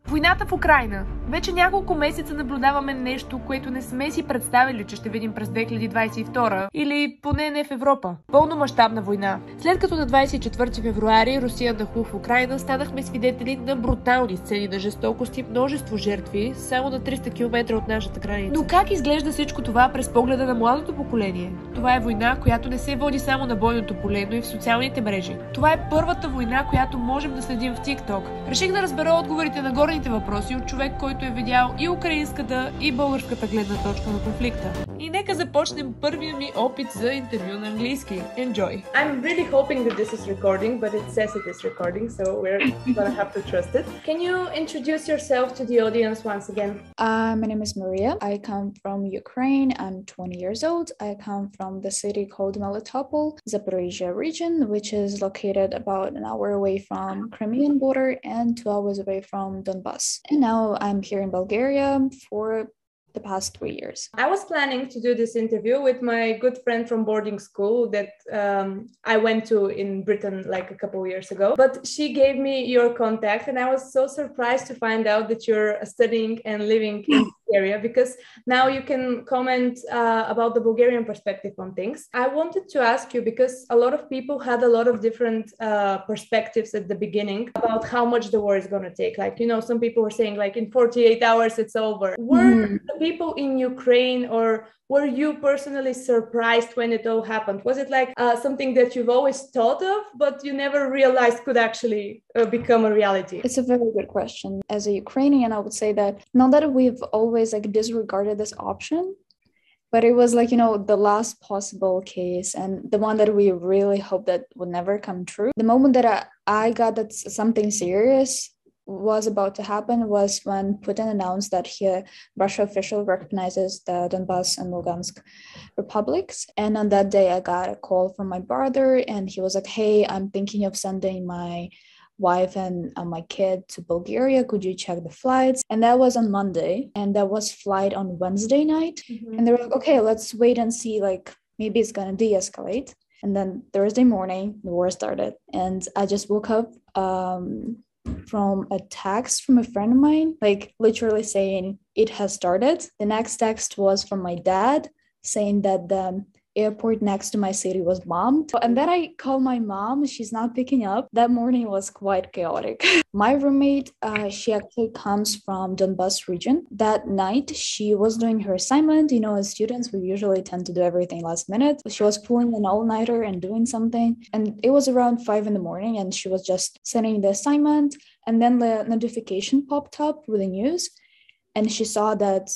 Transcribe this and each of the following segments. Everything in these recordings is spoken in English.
Войната в Украйна. Вече няколко месеца наблюдаваме нещо, което не сме си представили, че ще видим през 2022 или поне не в Европа. Пълномащабна война. След като на 24 февруари Русия нахлу в Украйна, станахме свидетели на брутални сцени на жестокост и множество жертви само на 300 км от нашата граница. Но как изглежда всичко това през погледа на младото поколение? Това е война, която не се води само на бойното поле, но и в социалните мрежи. Това е първата война, която можем да следим в TikTok. Реших да разбера отговорите на горните въпроси от човек, който е видял и украинската, и българската гледна точка на конфликта. И нека започнем първия ми опит за интервю на английски. Enjoy! I'm really hoping that this is recording, but it says it is recording, so we're gonna have to trust it. Can you introduce yourself to the audience once again? My name is Maria. I come from Ukraine. I'm 20 years old. I come from the city called Melitopol, Zaporizhia region, which is located about an hour away from Crimean border and 2 hours away from Donbas. And now I'm here in Bulgaria for the past 3 years. I was planning to do this interview with my good friend from boarding school that I went to in Britain like a couple of years ago, but she gave me your contact and I was so surprised to find out that you're studying and living in this area, because now you can comment about the Bulgarian perspective on things. I wanted to ask you, because a lot of people had a lot of different perspectives at the beginning about how much the war is going to take. Like, you know, some people were saying like in 48 hours it's over. Were the people in Ukraine, or were you personally surprised when it all happened? Was it like something that you've always thought of, but you never realized could actually become a reality? It's a very good question. As a Ukrainian, I would say that not that we've always like disregarded this option, but it was like, you know, the last possible case and the one that we really hope that would never come true. The moment that I got that something serious was about to happen was when Putin announced that Russia officially recognizes the Donbas and Lugansk republics. And on that day, I got a call from my brother and he was like, hey, I'm thinking of sending my wife and my kid to Bulgaria. Could you check the flights? And that was on Monday. And that was flight on Wednesday night. And they were like, okay, let's wait and see, like, maybe it's going to de-escalate. And then Thursday morning, the war started. And I just woke up from a text from a friend of mine, like literally saying it has started. The next text was from my dad saying that the airport next to my city was bombed. And then I called my mom. She's not picking up. That morning was quite chaotic. My roommate, she actually comes from Donbas region. That night, she was doing her assignment. You know, as students, we usually tend to do everything last minute. She was pulling an all-nighter and doing something. And it was around 5 in the morning and she was just sending the assignment. And then the notification popped up with the news. And she saw that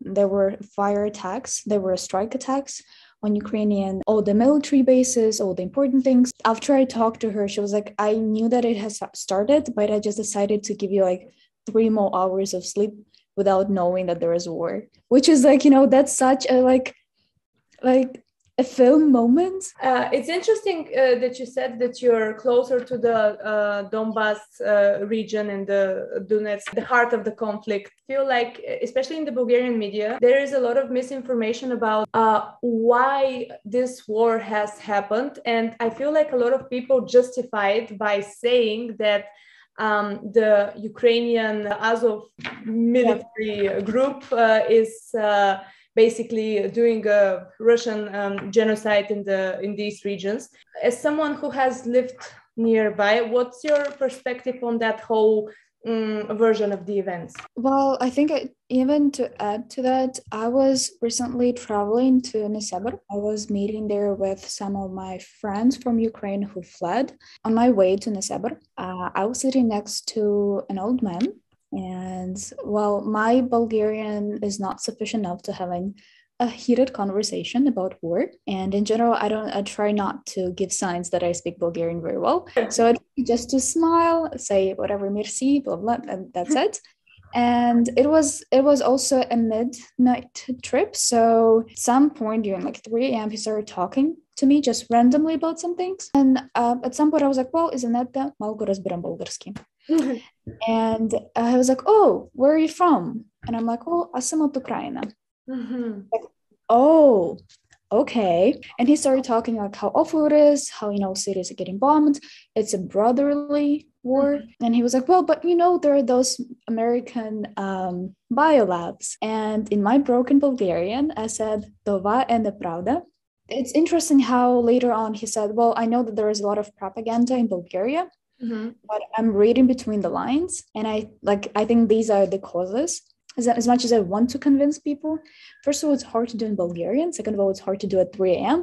there were fire attacks, there were strike attacks on Ukrainian, all the military bases, all the important things. After I talked to her, she was like, I knew that it has started, but I just decided to give you like 3 more hours of sleep without knowing that there is war. Which is like, you know, that's such a like a film moment. It's interesting that you said that you're closer to the Donbas region and the Donetsk, the heart of the conflict. I feel like, especially in the Bulgarian media, there is a lot of misinformation about why this war has happened. And I feel like a lot of people justify it by saying that the Ukrainian Azov military group is basically doing a Russian genocide in these regions. As someone who has lived nearby, what's your perspective on that whole version of the events? Well, I think even to add to that, I was recently traveling to Nesebr. I was meeting there with some of my friends from Ukraine who fled. On my way to Nesebr, I was sitting next to an old man. And while my Bulgarian is not sufficient enough to having a heated conversation about war, and in general, I try not to give signs that I speak Bulgarian very well. So I just to smile, say whatever, merci, blah, blah, and that's it. And it was also a midnight trip. So at some point during like 3 a.m., he started talking to me just randomly about some things. And at some point I was like, well, извинете, малко разбирам български. And I was like, oh, where are you from? And I'm like, oh, аз съм от Украйна. Like, oh, okay. And he started talking like how awful it is, how, you know, cities are getting bombed. It's a brotherly war. And he was like, well, but there are those American biolabs. And in my broken Bulgarian, I said, "Това е неправда." It's interesting how later on he said, well, I know that there is a lot of propaganda in Bulgaria, but I'm reading between the lines. And I think these are the causes. As much as I want to convince people, first of all, it's hard to do in Bulgarian. Second of all, it's hard to do at 3 a.m.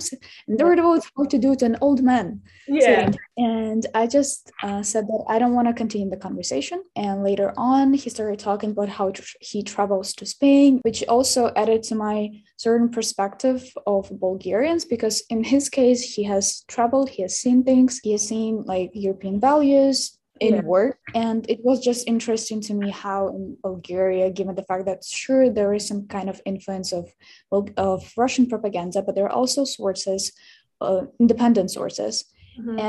And third of all, it's hard to do to an old man. Yeah. And I just said that I don't want to continue the conversation. And later on, he started talking about how he travels to Spain, which also added to my certain perspective of Bulgarians, because in his case, he has traveled, he has seen things, he has seen like European values in work. And it was just interesting to me how in Bulgaria, given the fact that sure, there is some kind of influence of Russian propaganda, but there are also sources, independent sources.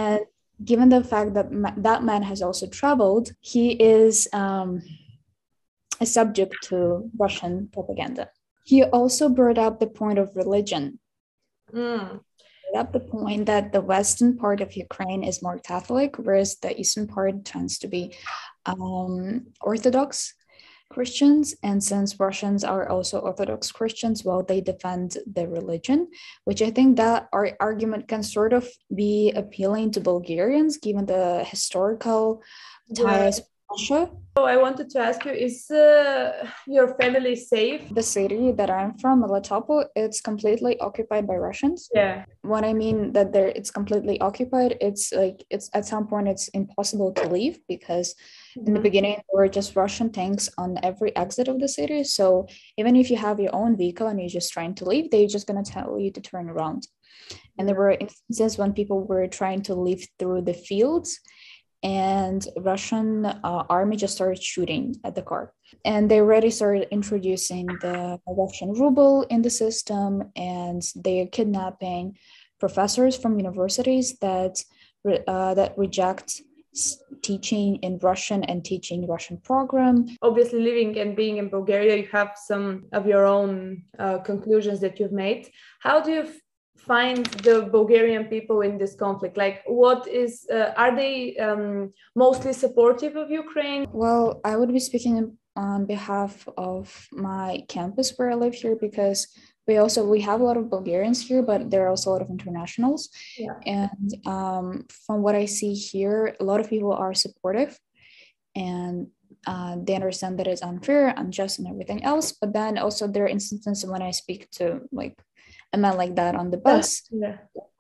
And given the fact that that man has also traveled, he is a subject to Russian propaganda. He also brought up the point of religion. Up the point that the western part of Ukraine is more Catholic, whereas the eastern part tends to be Orthodox Christians. And since Russians are also Orthodox Christians, well, they defend their religion, which I think that our argument can sort of be appealing to Bulgarians, given the historical ties with Russia. So I wanted to ask you, is your family safe? The city that I'm from, Melitopol, it's completely occupied by Russians. Yeah. When I mean that it's completely occupied, it's at some point it's impossible to leave, because in the beginning there were just Russian tanks on every exit of the city. So even if you have your own vehicle and you're just trying to leave, they're just going to tell you to turn around. And there were instances when people were trying to leave through the fields, and Russian army just started shooting at the car. And they already started introducing the Russian ruble in the system, and they're kidnapping professors from universities that reject teaching in Russian and teaching Russian program. Obviously, living and being in Bulgaria, you have some of your own conclusions that you've made. How do you find the Bulgarian people in this conflict? Like, what is, are they mostly supportive of Ukraine? Well, I would be speaking on behalf of my campus where I live here, because we have a lot of Bulgarians here, but there are also a lot of internationals. Yeah. And from what I see here, a lot of people are supportive, and they understand that it's unfair, unjust, and everything else. But then also there are instances when I speak to like a man like that on the bus,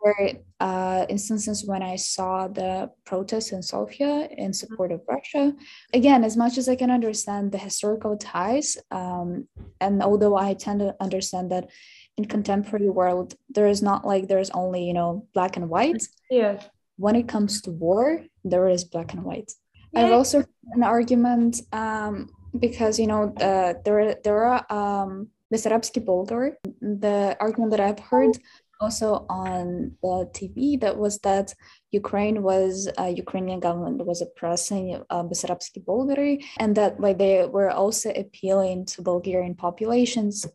where instances when I saw the protests in Sofia in support of Russia. Again, as much as I can understand the historical ties, and although I tend to understand that in contemporary world, there's only, black and white. Yeah. When it comes to war, there is black and white. Yeah. I've also heard an argument because, there are Besarabsky Bulgar. The argument that I've heard also on the TV that Ukrainian government was oppressing Besarabsky Bulgari, and that they were also appealing to Bulgarian populations,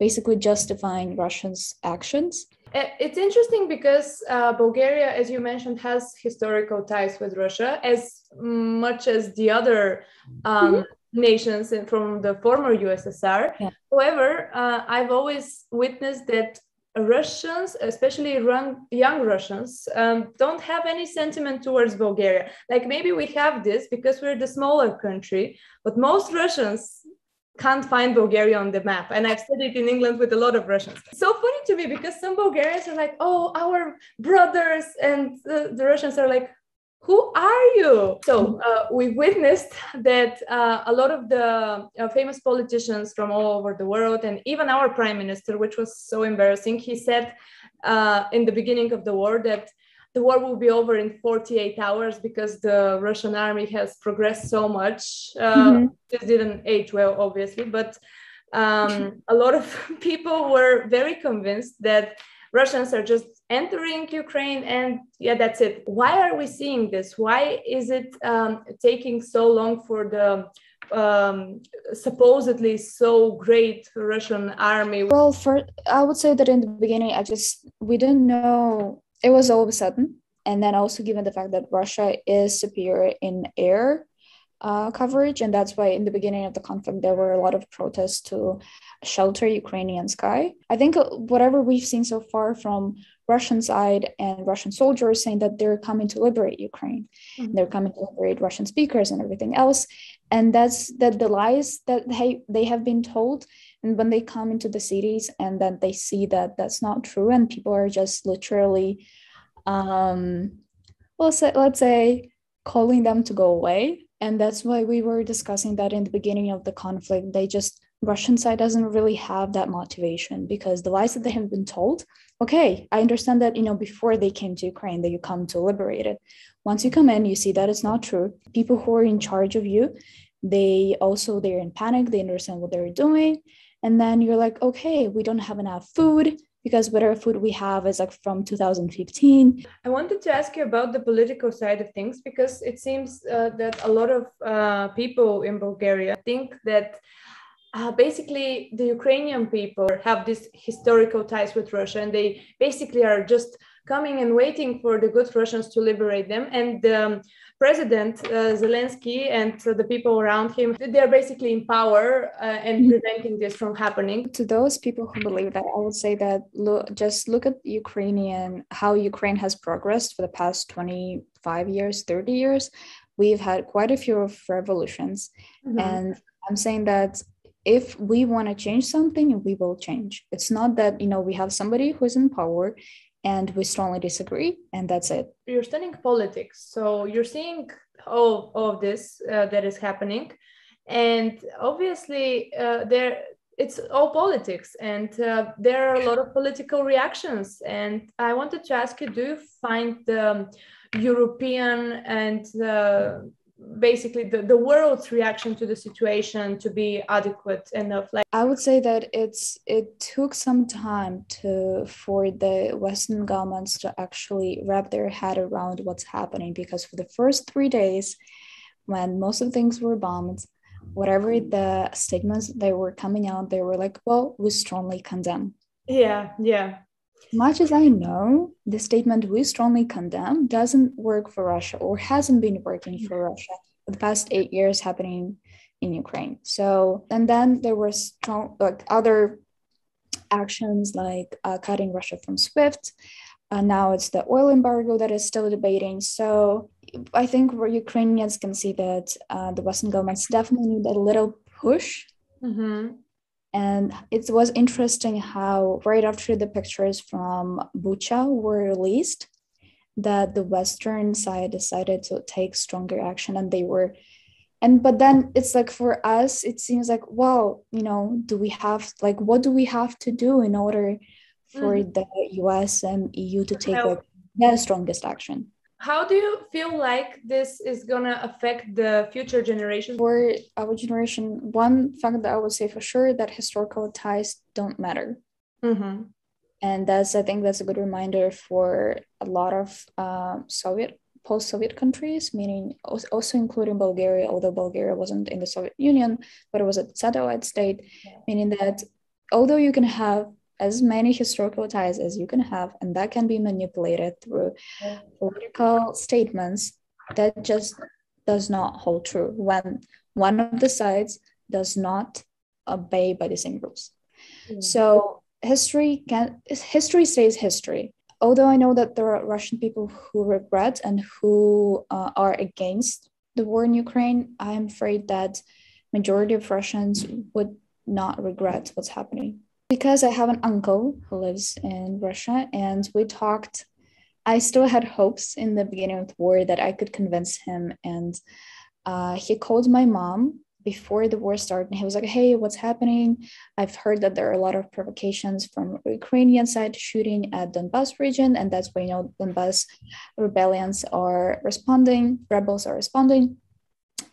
basically justifying Russia's actions. It's interesting because Bulgaria, as you mentioned, has historical ties with Russia as much as the other nations from the former USSR. Yeah. However, I've always witnessed that Russians, especially young Russians, don't have any sentiment towards Bulgaria. Like, maybe we have this because we're the smaller country, but most Russians can't find Bulgaria on the map. And I've studied in England with a lot of Russians. It's so funny to me because some Bulgarians are like, oh, our brothers, and the Russians are like, who are you? So we witnessed that a lot of the famous politicians from all over the world, and even our prime minister, which was so embarrassing, he said in the beginning of the war that the war will be over in 48 hours because the Russian army has progressed so much. This didn't age well, obviously, but a lot of people were very convinced that Russians are just entering Ukraine and that's it. Why are we seeing this? Why is it taking so long for the supposedly so great Russian army? Well, I would say that in the beginning, we didn't know. It was all of a sudden. And then also given the fact that Russia is superior in air coverage, and that's why in the beginning of the conflict there were a lot of protests to shelter Ukrainian sky. I think whatever we've seen so far from Russian side and Russian soldiers saying that they're coming to liberate Ukraine, they're coming to liberate Russian speakers and everything else, and that's the lies that they have been told. And when they come into the cities and then they see that that's not true, and people are just literally, let's say, calling them to go away. And that's why we were discussing that in the beginning of the conflict. Russian side doesn't really have that motivation, because the lies that they have been told, okay, I understand that, before they came to Ukraine, that you come to liberate it. Once you come in, you see that it's not true. People who are in charge of you, they're in panic, they understand what they're doing. And then you're like, okay, we don't have enough food, because whatever food we have is like from 2015. I wanted to ask you about the political side of things, because it seems that a lot of people in Bulgaria think that basically the Ukrainian people have these historical ties with Russia, and they basically are just coming and waiting for the good Russians to liberate them. And President Zelensky and the people around him, they're basically in power and preventing this from happening. To those people who believe that, I would say that just look at how Ukraine has progressed for the past 25 years, 30 years. We've had quite a few of revolutions. And I'm saying that if we want to change something, we will change. It's not that, we have somebody who's in power and we strongly disagree, and that's it. You're studying politics, so you're seeing all of this that is happening, and obviously it's all politics, and there are a lot of political reactions. And I wanted to ask you, do you find the European and basically the world's reaction to the situation to be adequate enough? I would say that it took some time for the Western governments to actually wrap their head around what's happening, because for the first 3 days, when most of things were bombed, whatever the statements they were coming out, they were like, well, we strongly condemn. Yeah. Much as I know, the statement "we strongly condemn" doesn't work for Russia, or hasn't been working for Russia for the past 8 years happening in Ukraine. So, and then there were strong, other actions like cutting Russia from SWIFT. Now it's the oil embargo that is still debating. So I think where Ukrainians can see that the Western governments definitely need a little push. And it was interesting how right after the pictures from Bucha were released, that the Western side decided to take stronger action, but then it's like, for us, it seems like, well, what do we have to do in order for the US and EU to take the strongest action? How do you feel like this is going to affect the future generations? For our generation, one fact that I would say for sure, that historical ties don't matter. And I think that's a good reminder for a lot of post-Soviet countries, meaning also including Bulgaria, although Bulgaria wasn't in the Soviet Union, but it was a satellite state, meaning that although you can have as many historical ties as you can have, and that can be manipulated through political statements, that just does not hold true when one of the sides does not obey by the same rules. So history stays history. Although I know that there are Russian people who regret and who are against the war in Ukraine, I'm afraid that majority of Russians would not regret what's happening. Because I have an uncle who lives in Russia, and we talked, I still had hopes in the beginning of the war that I could convince him. And he called my mom before the war started, and he was like, hey, what's happening? I've heard that there are a lot of provocations from Ukrainian side shooting at Donbas region, and that's why, Donbas rebels are responding.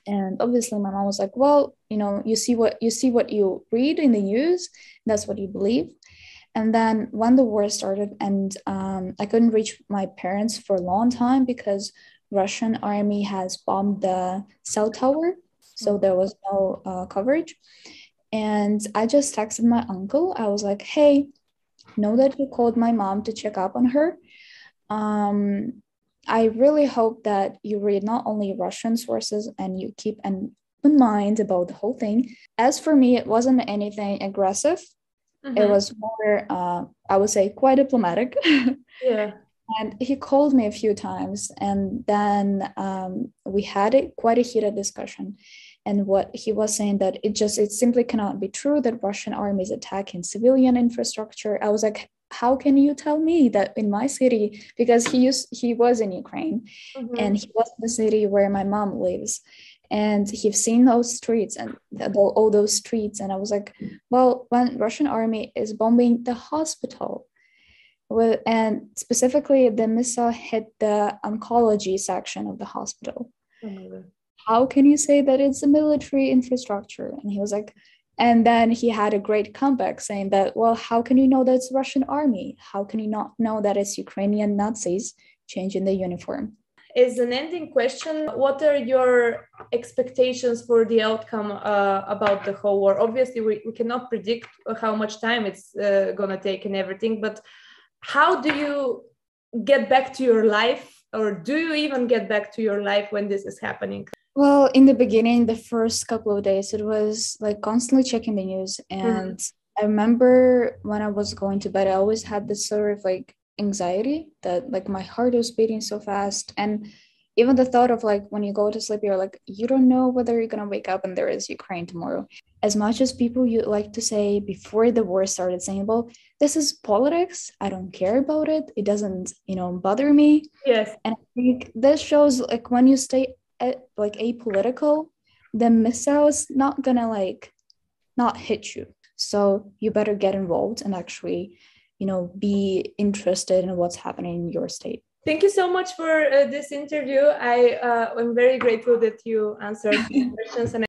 And obviously my mom was like, well, you see what you read in the news, that's what you believe. And then when the war started, and I couldn't reach my parents for a long time because Russian army has bombed the cell tower, so there was no coverage. And I just texted my uncle. I was like, hey, know that you called my mom to check up on her. I really hope that you read not only Russian sources and you keep an open mind about the whole thing. As for me, it wasn't anything aggressive. It was more, I would say, quite diplomatic. Yeah. And he called me a few times, and then we had quite a heated discussion. And what he was saying that it simply cannot be true that Russian army is attacking civilian infrastructure. I was like, how can you tell me that in my city? Because he was in Ukraine, and he was in the city where my mom lives. And he's seen those streets and all those streets. And I was like, well, when Russian army is bombing the hospital, and specifically the missile hit the oncology section of the hospital. Oh my God. How can you say that it's a military infrastructure? And he was like, and then he had a great comeback saying that, well, how can you know that it's Russian army? How can you not know that it's Ukrainian Nazis changing the uniform? As an ending question, what are your expectations for the outcome about the whole war? Obviously, we cannot predict how much time it's going to take and everything, but how do you get back to your life, or do you even get back to your life when this is happening? Well, in the beginning, the first couple of days, it was like constantly checking the news. And I remember when I was going to bed, I always had this sort of like anxiety that like my heart was beating so fast. And even the thought of like when you go to sleep, you're like, you don't know whether you're going to wake up and there is Ukraine tomorrow. As much as people you like to say before the war started saying, well, this is politics, I don't care about it, it doesn't, bother me. Yes. And I think this shows like when you stay like apolitical, the missiles not gonna like not hit you. So you better get involved and actually, be interested in what's happening in your state. Thank you so much for this interview. I'm very grateful that you answered questions, and